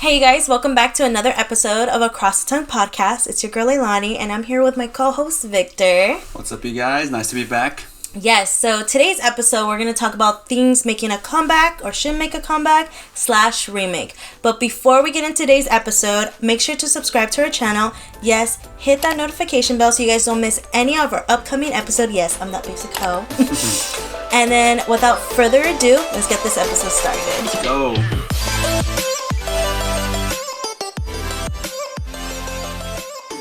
Hey guys, welcome back to another episode of Across the Tongue Podcast. It's your girl Leilani, and I'm here with my co-host Victor. What's up, you guys? Nice to be back. Yes, so today's episode we're going to talk about things making a comeback or should make a comeback / remake. But before we get into today's episode, make sure to subscribe to our channel. Yes, hit that notification bell so you guys don't miss any of our upcoming episode. Yes, I'm that basic hoe. And then without further ado, let's get this episode started. Let's go.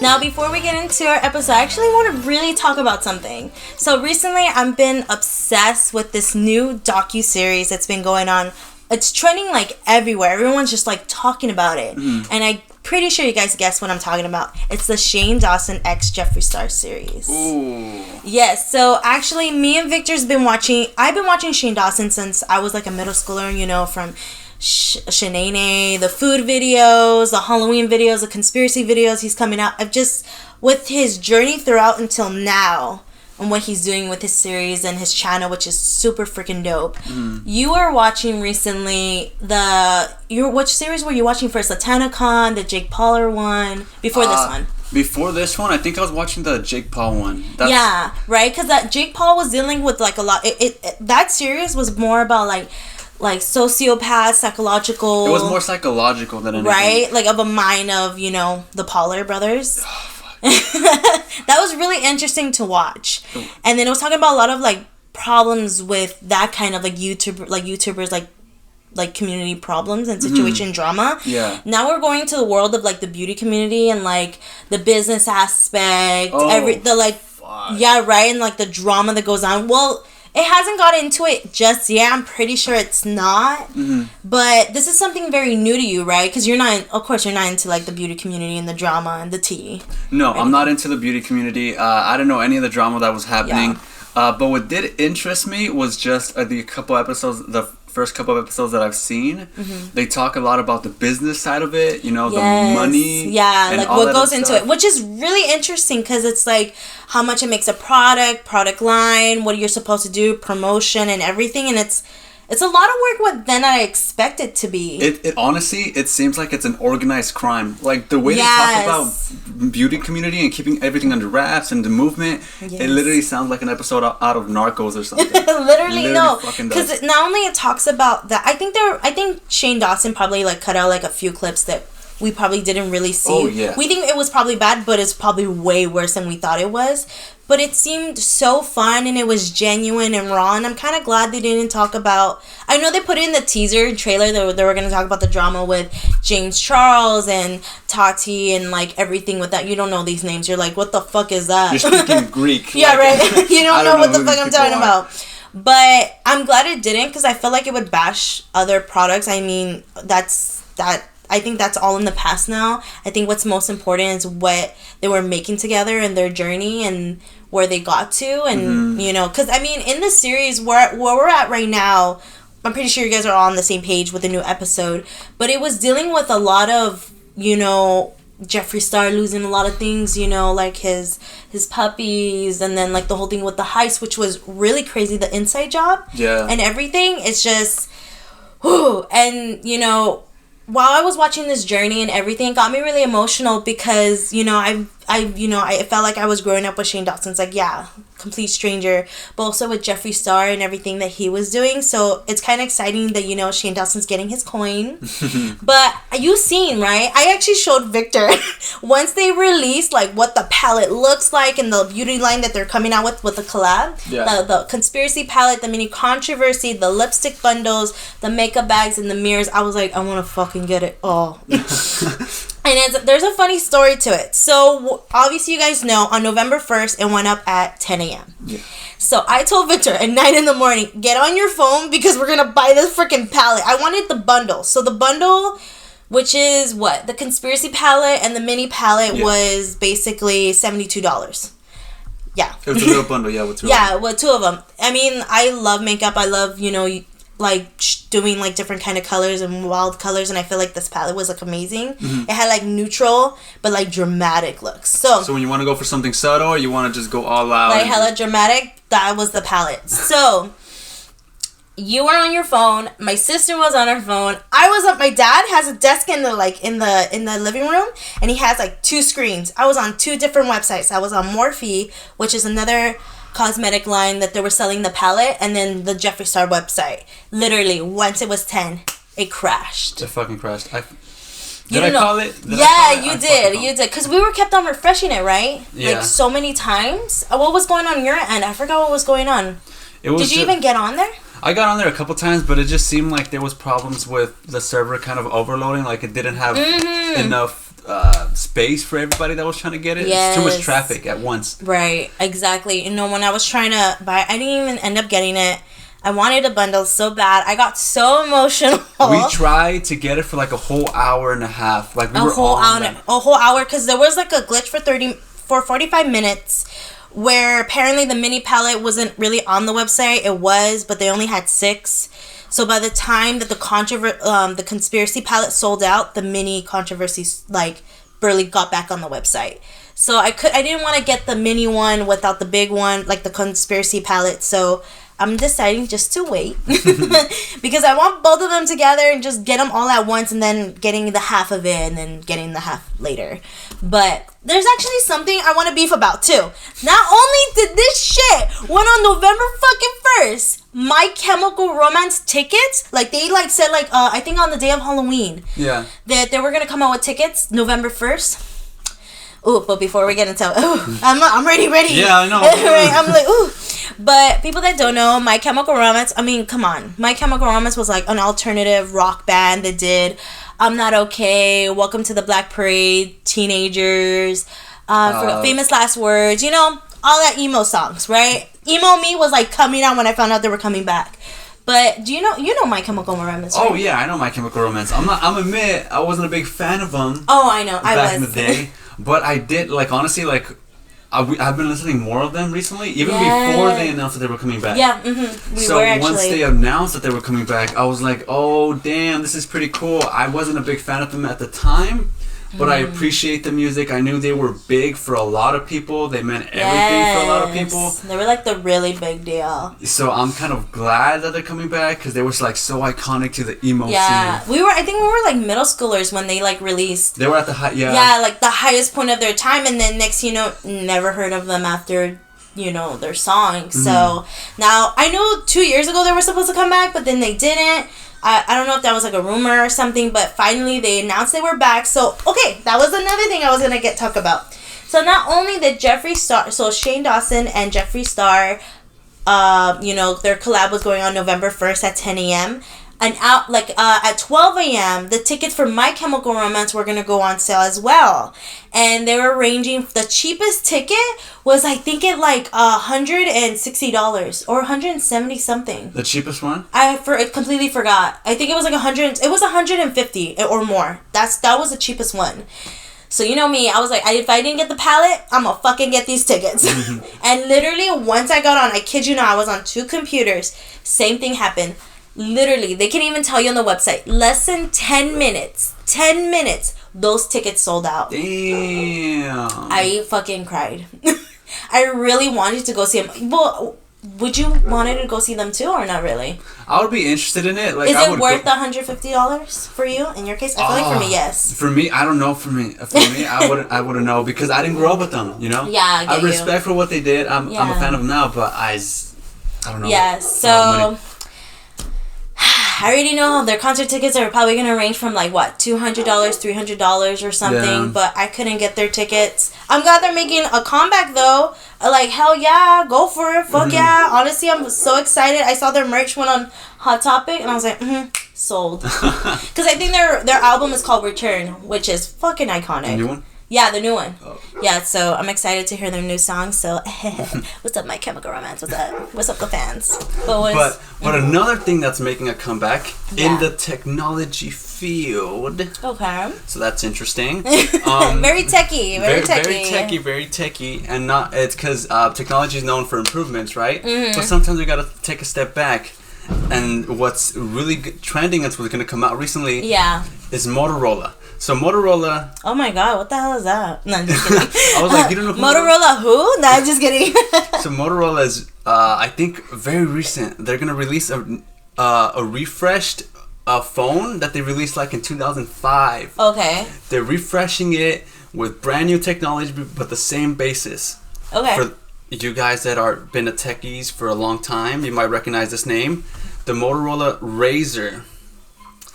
Now, before we get into our episode, I actually want to really talk about something. So recently, I've been obsessed with this new docuseries that's been going on. It's trending like everywhere. Everyone's just like talking about it. And I'm pretty sure you guys guessed what I'm talking about. It's the Shane Dawson x Jefferey Star series. Ooh. Yes, so actually, me and Victor's been watching. I've been watching Shane Dawson since I was like a middle schooler, you know, from Shenane, the food videos, the Halloween videos, the conspiracy videos he's coming out. I've just, with his journey throughout until now, and what he's doing with his series and his channel, which is super freaking dope. You were watching recently which series were you watching first? The TanaCon, the Jake Pauler one, before this one? Before this one, I think I was watching the Jake Paul one. Yeah, right? Because that Jake Paul was dealing with like a lot. That series was more about like sociopath, psychological. It was more psychological than anything. Right? Like of a mind of, you know, the Pauler brothers. Oh, fuck. That was really interesting to watch. And then it was talking about a lot of like problems with that kind of like YouTubers like community problems and situation drama. Yeah. Now we're going to the world of like the beauty community and like the business aspect. Yeah, right? And like the drama that goes on. Well, it hasn't got into it just yet. I'm pretty sure it's not. But this is something very new to you, right? Because you're not into like the beauty community and the drama and the tea. No, I'm not into the beauty community. I didn't know any of the drama that was happening. Yeah. But what did interest me was just the first couple of episodes that I've seen. They talk a lot about the business side of it, you know, the money. Yeah, like what goes into it, which is really interesting because it's like how much it makes a product line, what you're supposed to do, promotion and everything. And it's a lot of work than I expect it to be. It honestly, it seems like it's an organized crime. Like the way they talk about beauty community and keeping everything under wraps and the movement, it literally sounds like an episode out of Narcos or something. literally no, because not only it talks about that. I think Shane Dawson probably like cut out like a few clips that we probably didn't really see. Oh, yeah. We think it was probably bad, but it's probably way worse than we thought it was. But it seemed so fun and it was genuine and raw, and I'm kind of glad they didn't talk about... I know they put in the teaser and trailer that they were going to talk about the drama with James Charles and Tati and like everything with that. You don't know these names. You're like, what the fuck is that? You're speaking Greek. Yeah, right? You don't know what the fuck I'm talking about. But I'm glad it didn't because I felt like it would bash other products. I mean, I think that's all in the past now. I think what's most important is what they were making together and their journey and where they got to. And, you know, because, I mean, in the series, where we're at right now, I'm pretty sure you guys are all on the same page with the new episode. But it was dealing with a lot of, you know, Jefferey Star losing a lot of things, you know, like his puppies and then, like, the whole thing with the heist, which was really crazy, the inside job. Yeah. And everything. It's just, whew. And, you know... While I was watching this journey and everything, it got me really emotional because, you know, I felt like I was growing up with Shane Dawson. It's like, yeah, complete stranger, but also with Jefferey Star and everything that he was doing. So it's kind of exciting that, you know, Shane Dawson's getting his coin. But you've seen, right? I actually showed Victor once they released like what the palette looks like and the beauty line that they're coming out with the collab. Yeah. The conspiracy palette, the mini controversy, the lipstick bundles, the makeup bags, and the mirrors. I was like, I want to fucking get it all. And there's a funny story to it. So, obviously, you guys know, on November 1st, it went up at 10 a.m. Yeah. So, I told Victor at 9 in the morning, get on your phone because we're going to buy this freaking palette. I wanted the bundle. So, the bundle, which is what? The conspiracy palette and the mini palette was basically $72. Yeah. It was a little bundle, yeah, with two of them. Yeah, with two of them. I mean, I love makeup. I love, you know... like doing like different kind of colors and wild colors, and I feel like this palette was like amazing. It had like neutral but like dramatic looks. So when you want to go for something subtle or you want to just go all out, like hella dramatic, that was the palette. So You were on your phone. My sister was on her phone. I was up. My dad has a desk in the living room, and he has like 2 screens. I was on 2 different websites. I was on Morphe, which is another cosmetic line that they were selling the palette, and then the Jefferey Star website. Literally, once it was 10, it crashed. It fucking crashed. Did I call it? Yeah, you did. Because we were kept on refreshing it, right? Yeah. Like so many times. What was going on your end? I forgot what was going on. Did you even get on there? I got on there a couple times, but it just seemed like there was problems with the server kind of overloading. Like it didn't have enough space for everybody that was trying to get it. Yes. It's too much traffic at once. Right, exactly. You know, when I was trying to buy, I didn't even end up getting it. I wanted a bundle so bad. I got so emotional. We tried to get it for like a whole hour and a half. Like a whole hour, because there was like a glitch for 45 minutes. Where apparently the mini palette wasn't really on the website. It was, but they only had 6. So by the time that the conspiracy palette sold out, the mini controversy like barely got back on the website. So I didn't want to get the mini one without the big one, like the conspiracy palette. So I'm deciding just to wait because I want both of them together and just get them all at once, and then getting the half of it and then getting the half later. But there's actually something I want to beef about too. Not only did this shit went on November fucking 1st, My Chemical Romance tickets, like they like said like I think on the day of Halloween, that they were gonna come out with tickets November 1st. Ooh, but before we get into it, I'm ready. Yeah, I know. I'm like, ooh. But people that don't know, My Chemical Romance, I mean, come on. My Chemical Romance was like an alternative rock band that did I'm Not Okay, Welcome to the Black Parade, Teenagers, Famous Last Words, you know, all that emo songs, right? Emo me was like coming out when I found out they were coming back. But do you know My Chemical Romance, right? Oh yeah, I know My Chemical Romance. I'm admit I wasn't a big fan of them. Oh, I know. Back in the day. But I did, like, honestly, like, I've been listening more of them recently, even before they announced that they were coming back. Yeah, So once they announced that they were coming back, I was like, oh, damn, this is pretty cool. I wasn't a big fan of them at the time, but I appreciate the music. I knew they were big for a lot of people. They meant everything for a lot of people. They were like the really big deal. So I'm kind of glad that they're coming back because they were like so iconic to the emo scene. I think we were like middle schoolers when they like released. They were at the like the highest point of their time, and then next never heard of them after their songs. So now I know 2 years ago they were supposed to come back, but then they didn't. I don't know if that was like a rumor or something, but finally they announced they were back. So, okay, that was another thing I was going to talk about. So, not only did Jefferey Star, so Shane Dawson and Jefferey Star, their collab was going on November 1st at 10 a.m. And at 12 a.m., the tickets for My Chemical Romance were going to go on sale as well. And they were ranging, the cheapest ticket was, I think, like $160 or $170 something. The cheapest one? I completely forgot. I think it was like $100. It was $150 or more. That was the cheapest one. So you know me, I was like, if I didn't get the palette, I'm gonna fucking get these tickets. And literally, once I got on, I kid you not, I was on 2 computers. Same thing happened. Literally, they can even tell you on the website, less than 10 minutes, those tickets sold out. Damn. I fucking cried. I really wanted to go see them. Well, would you wanted to go see them too, or not really? I would be interested in it. Like, is it worth the $150 for you? In your case, I feel like for me, yes. For me, I don't know. For me, I wouldn't know because I didn't grow up with them. You know. Yeah, I get respect for what they did. I'm a fan of them now, but I don't know. Yeah. So. I already know their concert tickets are probably going to range from like what, $200, $300 or something, but I couldn't get their tickets. I'm glad they're making a comeback though. Like, hell yeah, go for it, fuck yeah. Honestly, I'm so excited. I saw their merch went on Hot Topic and I was like, sold. Because I think their album is called Return, which is fucking iconic. The new one? Yeah, the new one. Oh. Yeah, so I'm excited to hear their new song. So, what's up, My Chemical Romance? What's up, the fans? But another thing that's making a comeback in the technology field. Okay. So that's interesting. Very techie. Very techie, and not it's because technology is known for improvements, right? But sometimes we gotta take a step back. And what's really trending, that's what's gonna come out recently. Is Motorola. So Motorola. Oh my god, what the hell is that? No, I'm just kidding. I was like, you don't know who Motorola who? No, I'm just kidding. So Motorola is, I think, very recent. They're gonna release a a refreshed phone that they released like in 2005. Okay. They're refreshing it with brand new technology, but the same basis. Okay. For you guys that are been a techies for a long time, you might recognize this name, the Motorola Razr.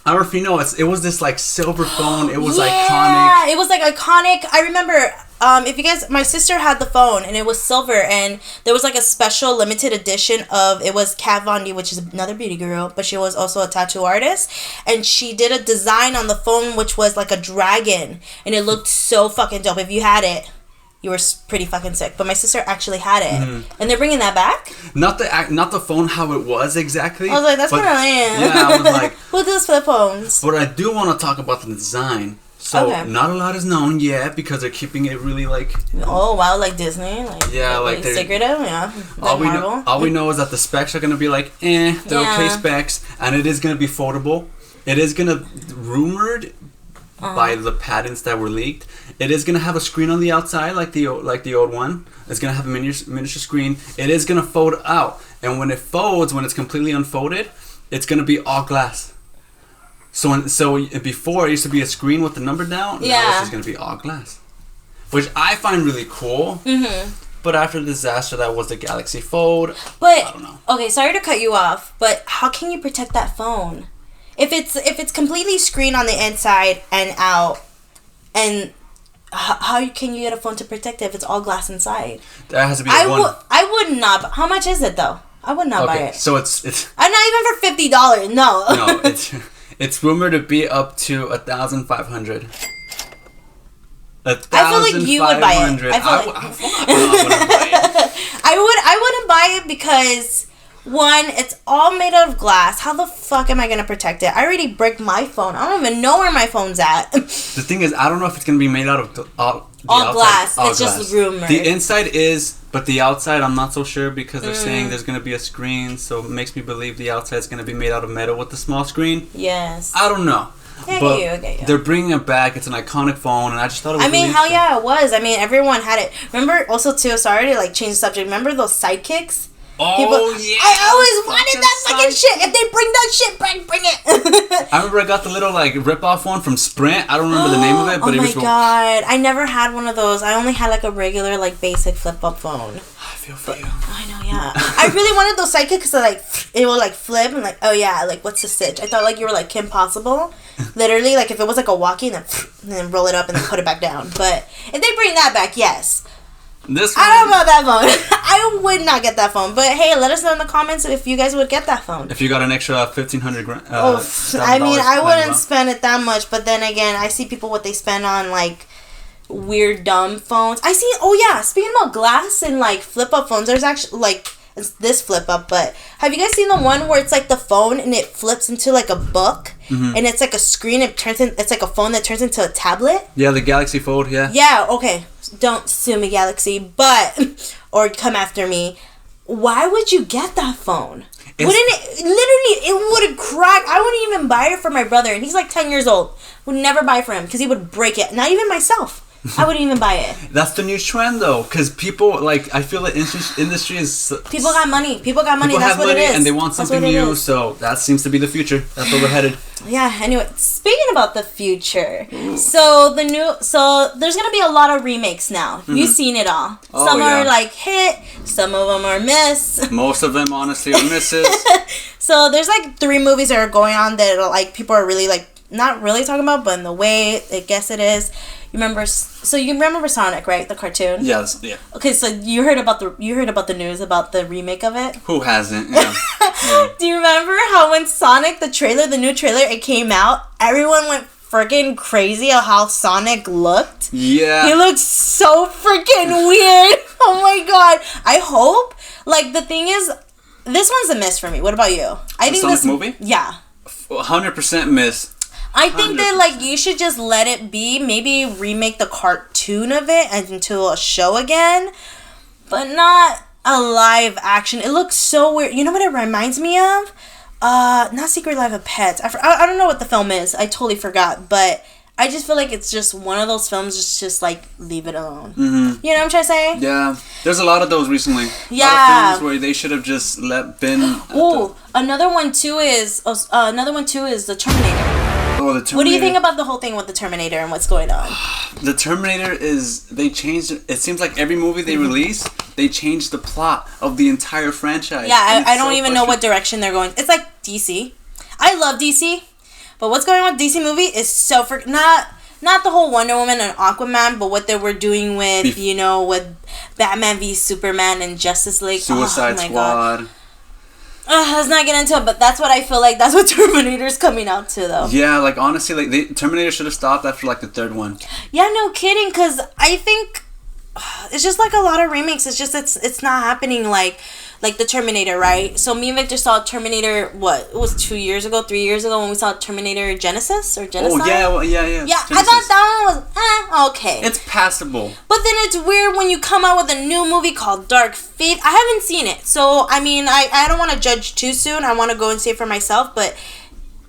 I don't know if you know, it was this like silver phone. It was iconic. Yeah, it was like iconic. I remember, if you guys, my sister had the phone and it was silver, and there was like a special limited edition of, it was Kat Von D, which is another beauty guru, but she was also a tattoo artist, and she did a design on the phone which was like a dragon, and it looked so fucking dope. If you had it, you were pretty fucking sick. But my sister actually had it, and they're bringing that back. Not the phone how it was exactly. I was like, that's kind of lame. Yeah, I was like, who does flip phones? But I do want to talk about the design. So not a lot is known yet because they're keeping it really like. Oh wow, like Disney, like secretive, yeah. All we know is that the specs are gonna be like, they're okay specs, and it is gonna be foldable. It is gonna rumored by the patents that were leaked. It is gonna have a screen on the outside like the old one. It's gonna have a miniature screen. It is gonna fold out, and when it folds, when it's completely unfolded, it's gonna be all glass. So before it used to be a screen with the number down. Yeah. Now it's just gonna be all glass, which I find really cool. Mm-hmm. But after the disaster that was the Galaxy Fold, I don't know. Okay, sorry to cut you off, but how can you protect that phone? If it's completely screened on the inside and out, and how can you get a phone to protect it if it's all glass inside? There has to be I would not. How much is it though? I would not buy it. So it's. I'm not even for $50. No. No, it's rumored to be up to 1,500. I feel like you would buy it. I wouldn't buy it because, one, it's all made out of glass. How the fuck am I going to protect it? I already bricked my phone. I don't even know where my phone's at. The thing is, I don't know if it's going to be made out of all glass. All it's glass. Just rumored. The inside is, but the outside I'm not so sure because they're saying there's going to be a screen, so it makes me believe the outside is going to be made out of metal with the small screen. Yes. I don't know. I but get you. They're bringing it back. It's an iconic phone, and I just thought it was really hell yeah, it was. I mean, everyone had it. Remember, also, too, sorry to, change the subject. Remember those SideKicks? Yeah. I always wanted that fucking shit. If they bring that shit, bring it. I remember I got the little, rip-off one from Sprint. I don't remember the name of it, but it was... Oh, my God. I never had one of those. I only had, a regular, basic flip-up phone. I feel for you. I know, yeah. I really wanted those sidekicks because, it would, flip and, oh, yeah, what's the stitch? I thought, you were, Kim Possible. Literally, if it was, a walkie and then roll it up and then put it back down. But if they bring that back, yes. I don't know about that phone. I would not get that phone. But, hey, let us know in the comments if you guys would get that phone. If you got an extra $1,500. I wouldn't spend it that much. But then again, I see people what they spend on, weird, dumb phones. I see, speaking about glass and, flip up phones, there's actually, it's this flip up, but have you guys seen the one where it's the phone and it flips into a book and it's a screen, it's a phone that turns into a tablet? Yeah, the Galaxy Fold, yeah. Yeah, okay. Don't sue me, Galaxy, or come after me. Why would you get that phone? It would crack. I wouldn't even buy it for my brother, and he's 10 years old. Would never buy it for him because he would break it. Not even myself. I wouldn't even buy it. That's the new trend, though, because people, I feel the industry is... People got money. People got money. People That's have what money, it is. and they want something new, so that seems to be the future. That's where we're headed. Yeah, anyway, speaking about the future, so there's going to be a lot of remakes now. You've seen it all. Some are, hit, some of them are miss. Most of them, honestly, are misses. So there's, 3 movies that are going on that, people are really, not really talking about, but in the way I guess it is. You remember Sonic, right? The cartoon. Yes. Yeah. Okay, so you heard about the news about the remake of it. Who hasn't? Yeah. Yeah. Do you remember how when Sonic the new trailer, it came out, everyone went freaking crazy of how Sonic looked? Yeah. He looked so freaking weird. Oh my God. I hope. The thing is, this one's a miss for me. What about you? I think Sonic this movie. Yeah. 100% miss. I think that you should just let it be. Maybe remake the cartoon of it into a show again, but not a live action. It looks so weird. You know what it reminds me of? Not Secret Life of Pets. I don't know what the film is. I totally forgot, but I just feel like it's just one of those films. It's just like leave it alone. Mm-hmm. You know what I'm trying to say? Yeah, there's a lot of those recently. Yeah, a lot of films where they should have just been. Another one too is the Terminator. Oh, the Terminator. What do you think about the whole thing with the Terminator and what's going on? The Terminator they changed. It seems like every movie they release, they change the plot of the entire franchise. Yeah, I don't even know what direction they're going. It's like DC. I love DC. But what's going on with DC movie is so not the whole Wonder Woman and Aquaman, but what they were doing with with Batman v Superman and Justice League, Suicide Squad. God. Let's not get into it, but that's what I feel like. That's what Terminator's coming out to, though. Yeah, like honestly, like Terminator should have stopped after like the third one. Yeah, no kidding, because I think it's just like a lot of remakes. It's just it's not happening like the Terminator, right? So me and Victor saw Terminator, what? It was 3 years ago when we saw Terminator Genesis or Genocide. Oh, yeah, yeah. Yeah, Genesis. I thought that one was, okay. It's passable. But then it's weird when you come out with a new movie called Dark Fate. I haven't seen it. So, I mean, I don't want to judge too soon. I want to go and see it for myself. But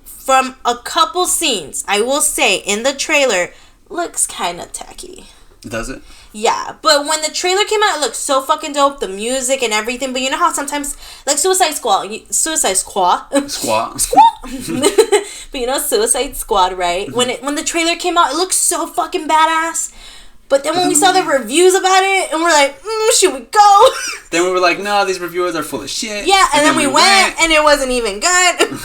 from a couple scenes, I will say, in the trailer, looks kind of tacky. Does it? Yeah, but when the trailer came out, it looked so fucking dope, the music and everything. But you know how sometimes, like Suicide Squad. But you know Suicide Squad, right? When the trailer came out, it looked so fucking badass. But then when we saw the reviews about it, and we're like, should we go? Then we were like, no, these reviewers are full of shit. Yeah, and then we went, and it wasn't even good.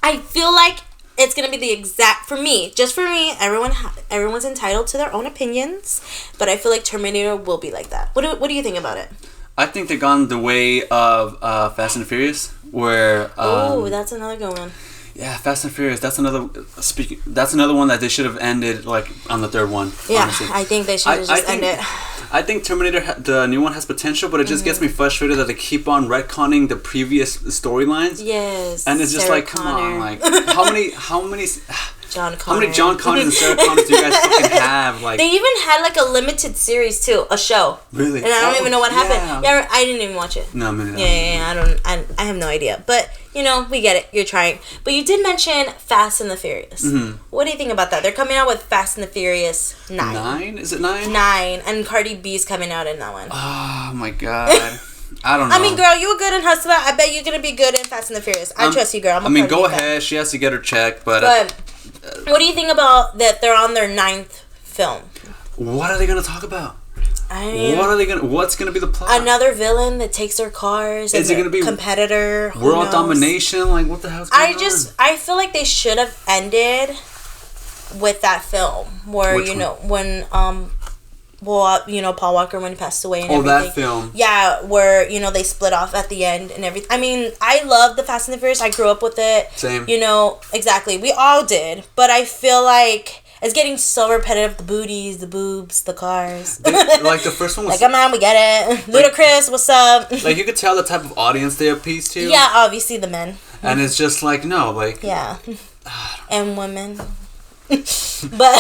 I feel like it's going to be the exact, just for me, everyone's entitled to their own opinions, but I feel like Terminator will be like that. What do you think about it? I think they've gone the way of Fast and Furious, where... that's another good one. Yeah, Fast and Furious, that's another one that they should have ended, like, on the third one, yeah, honestly. I think they should have just ended. I think Terminator, the new one, has potential, but it just gets me frustrated that they keep on retconning the previous storylines. Yes. And it's just Sarah like, Connor. come on, like, how many John Connor. How many John Connors and Sarah Connors do you guys fucking have? Like, they even had like a limited series too, a show. Really? And I don't even know what happened. Yeah, I didn't even watch it. No, man. Yeah. I have no idea. But we get it. You're trying. But you did mention Fast and the Furious. Mm-hmm. What do you think about that? They're coming out with Fast and the Furious 9. 9? Is it 9? 9, and Cardi B's coming out in that one. Oh my god. I don't know. I mean, girl, you were good in Hustler. I bet you're gonna be good in Fast and the Furious. I trust you, girl. Go ahead. She has to get her check, but what do you think about that? They're on their 9th film. What are they gonna talk about? What's gonna be the plot? Another villain that takes their cars. Is it gonna be competitor? World domination? Like, what the hell's going on? I feel like they should have ended with that film where when Paul Walker, when he passed away and everything. That film. Yeah, where they split off at the end and everything. I mean, I love the Fast and the Furious. I grew up with it. Same. Exactly. We all did, but I feel like it's getting so repetitive. The booties, the boobs, the cars. Like the first one was... Like, come on, we get it. Ludacris, what's up? Like, you could tell the type of audience they appease to. Yeah, obviously the men. And it's just like, no, like... Yeah. And women. But...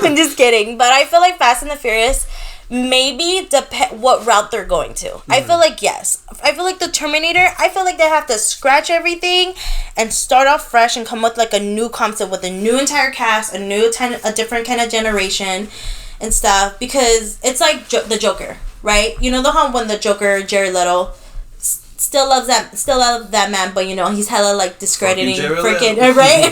I'm just kidding. But I feel like Fast and the Furious... Maybe what route they're going to. Mm-hmm. I feel like yes. I feel like the Terminator, I feel like they have to scratch everything and start off fresh and come with like a new concept with a new entire cast, a different kind of generation and stuff, because it's like the Joker, right? You know the how when the Joker, Jared Leto, still love that man, but he's hella like discrediting freaking right.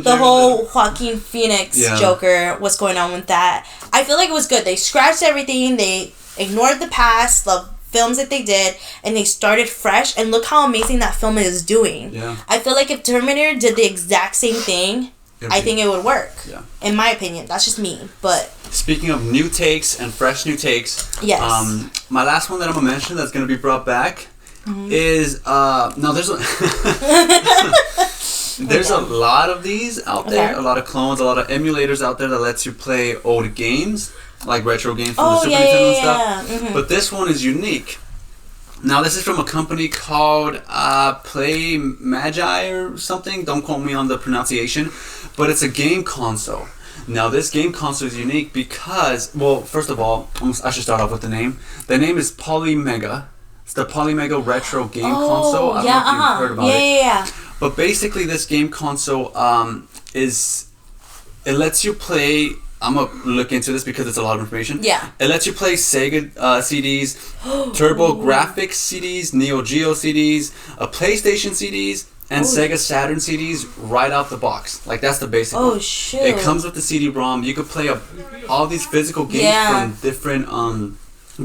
The whole Joaquin Phoenix Joker, what's going on with that? I feel like it was good. They scratched everything. They ignored the past, the films that they did, and they started fresh. And look how amazing that film is doing. Yeah. I feel like if Terminator did the exact same thing, I think it would work. Yeah. In my opinion, that's just me. But speaking of new takes and fresh new takes, yes. My last one that I'm gonna mention that's gonna be brought back. Mm-hmm. Is there's a lot of these out there, a lot of clones, a lot of emulators out there that lets you play old games, like retro games from the Super Nintendo and stuff. Mm-hmm. But this one is unique. Now this is from a company called Play Magi or something. Don't quote me on the pronunciation, but it's a game console. Now this game console is unique because, well, first of all, I should start off with the name. The name is Polymega. It's the Polymega Retro Game Console. I don't know if you've heard about it. Yeah. But basically, this game console is it lets you play. I'm gonna look into this because it's a lot of information. Yeah. It lets you play Sega CDs, Turbo Graphics CDs, Neo Geo CDs, PlayStation CDs, and Sega Saturn CDs right out the box. Like, that's the basic one. Shit. It comes with the CD-ROM. You could play all these physical games from different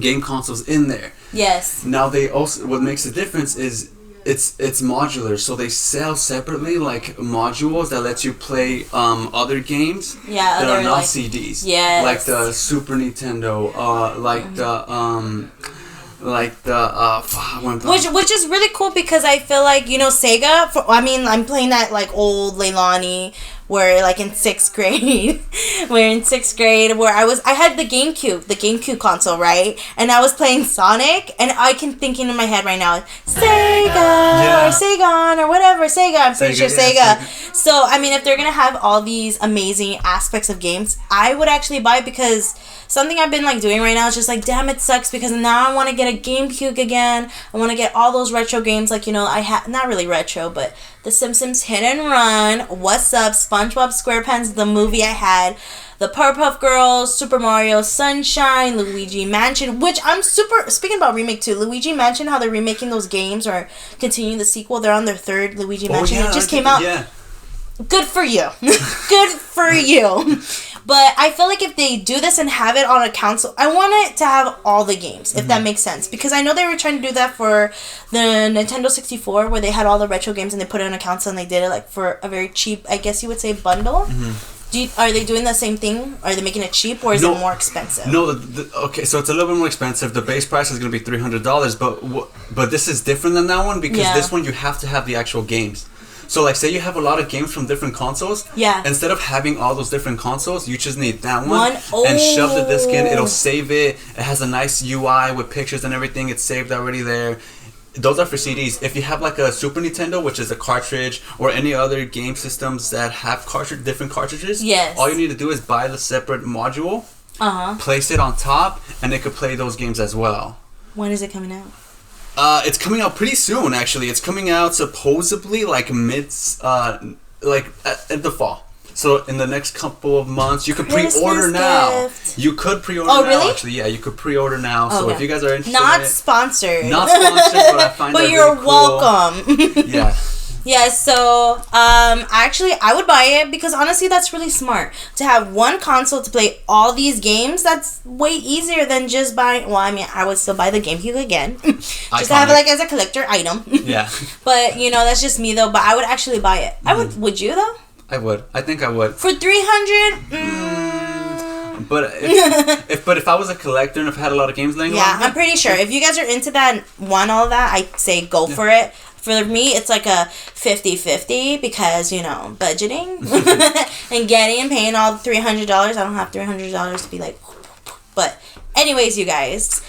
game consoles in there. Yes. Now, they also, what makes the difference is it's modular, so they sell separately like modules that let you play other games that are not CDs. Yes. Like the Super Nintendo, which is really cool because I feel like, you know, Sega, I'm playing that like old Leilani where like in 6th grade where I had the GameCube console, right? And I was playing Sonic, and I can thinking in my head right now, Sega or Sega or whatever, Sega, I'm pretty sure Sega. So I mean, if they're gonna have all these amazing aspects of games, I would actually buy it, because something I've been like doing right now is just like, damn, it sucks because now I want to get a GameCube again. I want to get all those retro games, like, you know, I have not really retro, but The Simpsons Hit and Run, What's Up, SpongeBob SquarePants, the movie I had, the Powerpuff Girls, Super Mario Sunshine, Luigi Mansion, which I'm super, speaking about remake too, Luigi Mansion, how they're remaking those games or continuing the sequel. They're on their 3rd Luigi Mansion. It just came out. Yeah. Good for you. Good for you. But I feel like if they do this and have it on a console, I want it to have all the games, if that makes sense. Because I know they were trying to do that for the Nintendo 64, where they had all the retro games and they put it on a console, and they did it like for a very cheap, I guess you would say, bundle. Are they doing the same thing? Are they making it cheap, or is it more expensive? No, okay, so it's a little bit more expensive. The base price is going to be $300, but this is different than that one, because this one you have to have the actual games. So, like, say you have a lot of games from different consoles. Yeah. Instead of having all those different consoles, you just need that one. And shove the disc in. It'll save it. It has a nice UI with pictures and everything. It's saved already there. Those are for CDs. If you have, like, a Super Nintendo, which is a cartridge, or any other game systems that have different cartridges, all you need to do is buy the separate module, place it on top, and it could play those games as well. When is it coming out? It's coming out pretty soon, actually. It's coming out supposedly like in the fall. So in the next couple of months, you could pre-order now. You could pre-order now. Really? Actually, yeah, you could pre-order now. So if you guys are interested, not sponsored, but I find but that you're really cool. welcome. Yeah. Yeah, so actually I would buy it, because honestly that's really smart to have one console to play all these games. That's way easier than just buying, well, I mean, I would still buy the GameCube again just to have it like as a collector item. Yeah. But you know, that's just me though, but I would actually buy it. I would you though? I would. I think I would. For $300? But if I was a collector and if I had a lot of games laying around, I'm pretty sure if you guys are into that and want all that, I'd say go for it. For me, it's like a 50-50 because, you know, budgeting and getting and paying all the $300. I don't have $300 to be like, but anyways, you guys.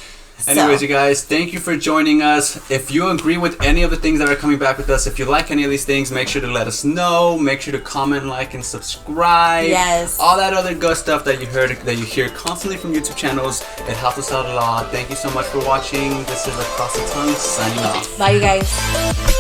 You guys, thank you for joining us. If you agree with any of the things that are coming back with us, if you like any of these things, make sure to let us know. Make sure to comment, like, and subscribe. Yes. All that other good stuff that you hear constantly from YouTube channels. It helps us out a lot. Thank you so much for watching. This is Across the Tongue signing off. Bye, you guys.